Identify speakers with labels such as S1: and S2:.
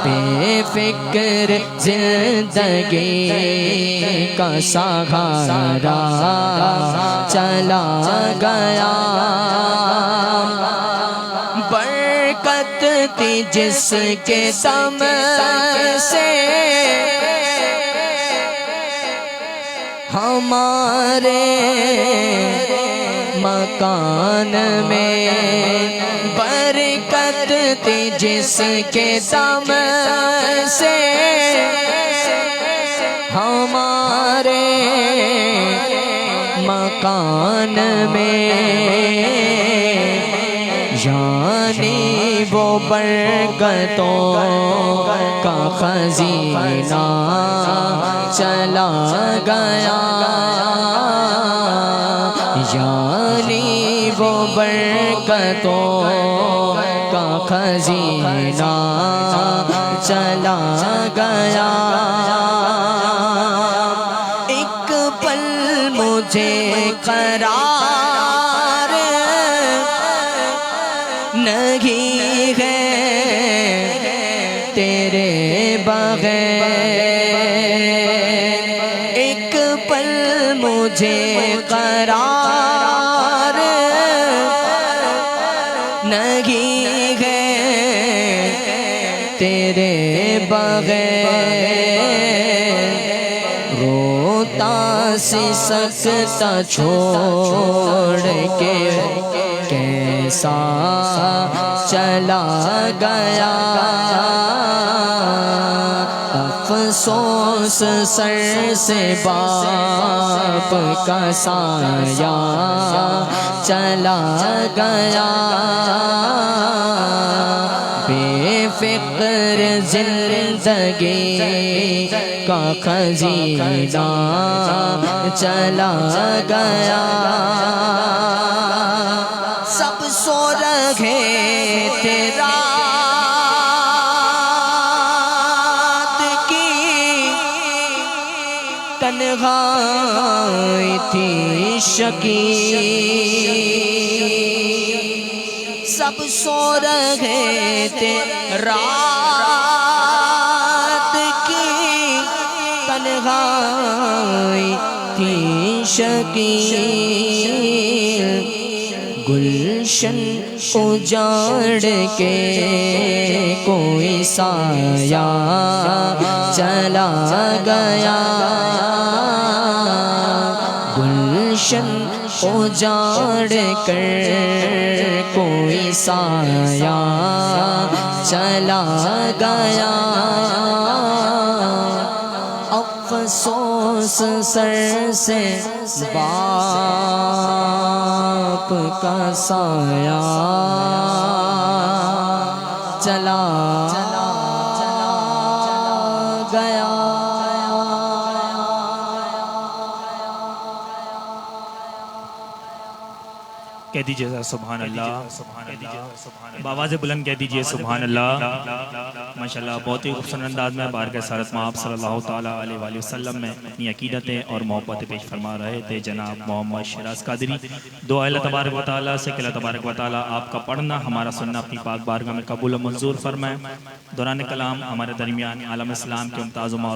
S1: بے فکر زندگی کا سہارا چلا گیا، برکت تھی جس کے دم سے ہمارے مکان میں، برکت تھی جس کے دم سے ہمارے مکان میں، یعنی وہ برکتوں کا خزینہ چلا گیا، یعنی وہ برکتوں کا خزینہ چلا گیا۔ ایک پل مجھے قرار نہیں ہے تیرے بغیر، ایک پل مجھے قرار نہیں ہے تیرے بغیر، روتا سی سکتا چھوڑ کے کیسا چلا گیا، افسوس سر سے باپ کا سایہ چلا گیا، بے فکر زندگی کا خزینہ چلا گیا، سب سو رہے تھے رات کی، تنہائی تھی شکی، سب سو رہے تھے رات کی، تنہائی تھی شکی، گلشن اجاڑ کے کوئی سایہ چلا گیا، گلشن اجاڑ کر کوئی سایہ چلا گیا، افسوس سر سے باپ کا سایہ چلا گیا۔
S2: کہہ دیجئے سبحان اللہ، بآواز بلند کہہ دیجئے سبحان اللہ۔ ماشاءاللہ بہت ہی خوبصورت انداز میں بارگاہ سعادت میں آپ صلی اللہ تعالیٰ علیہ وآلہ وسلم میں اپنی عقیدتیں اور محبتیں پیش فرما رہے تھے جناب محمد شیراز قادری۔ دعا اللہ تبارک و تعالیٰ سے کہ اللہ تبارک و تعالیٰ آپ کا پڑھنا ہمارا سننا اپنی پاک بارگاہ میں قبول و منظور فرمائے۔ دوران کلام ہمارے درمیان عالم اسلام کے ممتاز و معروف